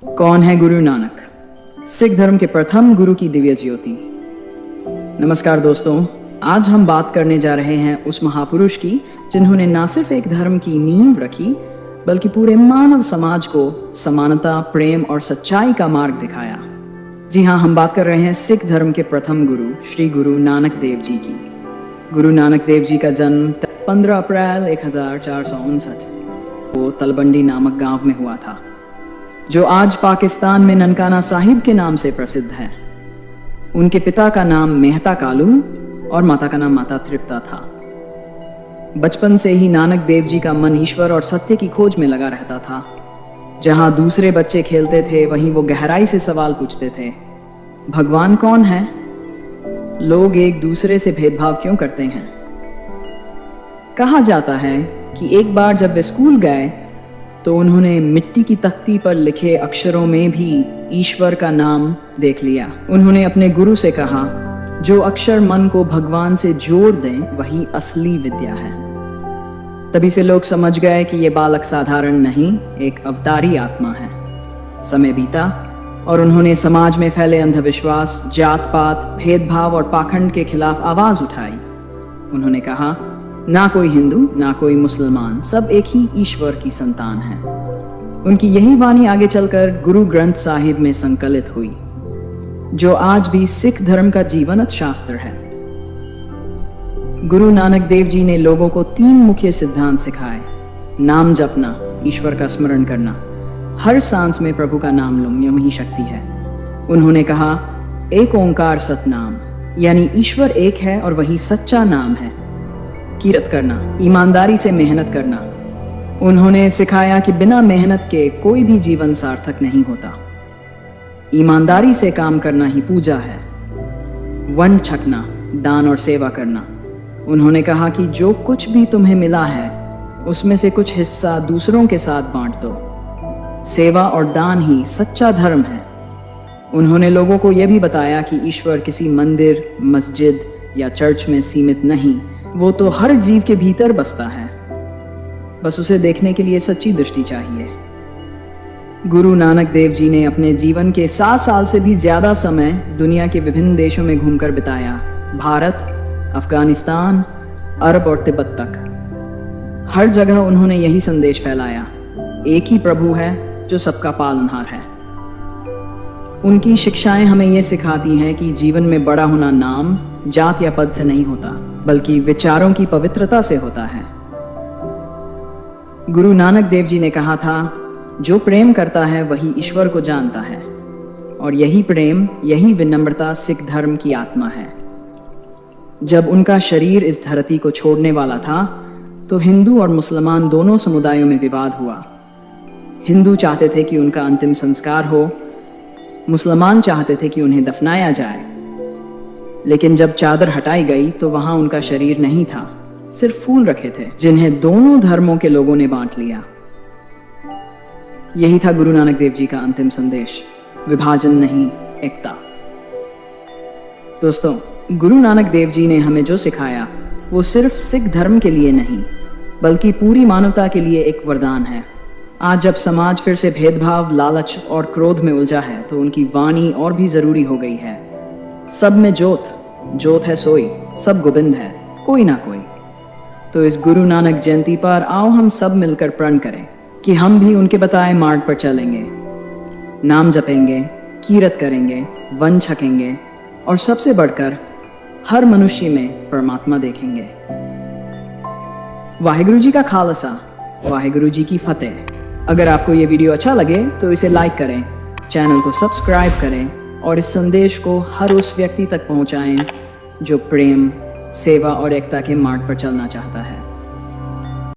कौन है गुरु नानक, सिख धर्म के प्रथम गुरु की दिव्य ज्योति। नमस्कार दोस्तों, आज हम बात करने जा रहे हैं उस महापुरुष की जिन्होंने न सिर्फ एक धर्म की नींव रखी बल्कि पूरे मानव समाज को समानता, प्रेम और सच्चाई का मार्ग दिखाया। जी हाँ, हम बात कर रहे हैं सिख धर्म के प्रथम गुरु श्री गुरु नानक देव जी की। गुरु नानक देव जी का जन्म 15 अप्रैल 1459 को तलवंडी नामक गांव में हुआ था, जो आज पाकिस्तान में ननकाना साहिब के नाम से प्रसिद्ध है। उनके पिता का नाम मेहता कालू और माता का नाम माता तृप्ता था। बचपन से ही नानक देव जी का मन ईश्वर और सत्य की खोज में लगा रहता था। जहां दूसरे बच्चे खेलते थे, वहीं वो गहराई से सवाल पूछते थे, भगवान कौन है? लोग एक दूसरे से भेदभाव क्यों करते हैं? कहा जाता है कि एक बार जब वे स्कूल गए तो उन्होंने मिट्टी की तख्ती पर लिखे अक्षरों में भी ईश्वर का नाम देख लिया। उन्होंने अपने गुरु से कहा, जो अक्षर मन को भगवान से जोड़ दें वही असली विद्या है। तभी से लोग समझ गए कि ये बालक साधारण नहीं, एक अवतारी आत्मा है। समय बीता और उन्होंने समाज में फैले अंधविश्वास, जात पात, भेदभाव और पाखंड के खिलाफ आवाज उठाई। उन्होंने कहा, ना कोई हिंदू ना कोई मुसलमान, सब एक ही ईश्वर की संतान है। उनकी यही वाणी आगे चलकर गुरु ग्रंथ साहिब में संकलित हुई, जो आज भी सिख धर्म का जीवंत शास्त्र है। गुरु नानक देव जी ने लोगों को 3 मुख्य सिद्धांत सिखाए। नाम जपना, ईश्वर का स्मरण करना, हर सांस में प्रभु का नाम लो, में ही शक्ति है। उन्होंने कहा, एक ओंकार सतनाम, यानी ईश्वर एक है और वही सच्चा नाम है। कीरत करना, ईमानदारी से मेहनत करना। उन्होंने सिखाया कि बिना मेहनत के कोई भी जीवन सार्थक नहीं होता। ईमानदारी से काम करना ही पूजा है। वंड छकना, दान और सेवा करना। उन्होंने कहा कि जो कुछ भी तुम्हें मिला है उसमें से कुछ हिस्सा दूसरों के साथ बांट दो। सेवा और दान ही सच्चा धर्म है। उन्होंने लोगों को यह भी बताया कि ईश्वर किसी मंदिर, मस्जिद या चर्च में सीमित नहीं, वो तो हर जीव के भीतर बसता है, बस उसे देखने के लिए सच्ची दृष्टि चाहिए। गुरु नानक देव जी ने अपने जीवन के 7 साल से भी ज्यादा समय दुनिया के विभिन्न देशों में घूमकर बिताया। भारत, अफगानिस्तान, अरब और तिब्बत तक। हर जगह उन्होंने यही संदेश फैलाया, एक ही प्रभु है जो सबका पालनहार है। उनकी शिक्षाएं हमें यह सिखाती हैं कि जीवन में बड़ा होना नाम, जात या पद से नहीं होता, बल्कि विचारों की पवित्रता से होता है। गुरु नानक देव जी ने कहा था, जो प्रेम करता है वही ईश्वर को जानता है, और यही प्रेम, यही विनम्रता सिख धर्म की आत्मा है। जब उनका शरीर इस धरती को छोड़ने वाला था तो हिंदू और मुसलमान दोनों समुदायों में विवाद हुआ। हिंदू चाहते थे कि उनका अंतिम संस्कार हो, मुसलमान चाहते थे कि उन्हें दफनाया जाए। लेकिन जब चादर हटाई गई तो वहां उनका शरीर नहीं था, सिर्फ फूल रखे थे, जिन्हें दोनों धर्मों के लोगों ने बांट लिया। यही था गुरु नानक देव जी का अंतिम संदेश, विभाजन नहीं, एकता। दोस्तों, गुरु नानक देव जी ने हमें जो सिखाया वो सिर्फ सिख धर्म के लिए नहीं बल्कि पूरी मानवता के लिए एक वरदान है। आज जब समाज फिर से भेदभाव, लालच और क्रोध में उलझा है तो उनकी वाणी और भी जरूरी हो गई है। सब में जोत, जोत है सोई, सब गोविंद है, कोई ना कोई। तो इस गुरु नानक जयंती पर आओ हम सब मिलकर प्रण करें कि हम भी उनके बताए मार्ग पर चलेंगे, नाम जपेंगे, कीरत करेंगे, वन छकेंगे और सबसे बढ़कर हर मनुष्य में परमात्मा देखेंगे। वाहिगुरु जी का खालसा, वाहिगुरु जी की फतेह। अगर आपको ये वीडियो अच्छा लगे तो इसे लाइक करें, चैनल को सब्सक्राइब करें और इस संदेश को हर उस व्यक्ति तक पहुंचाएं जो प्रेम, सेवा और एकता के मार्ग पर चलना चाहता है।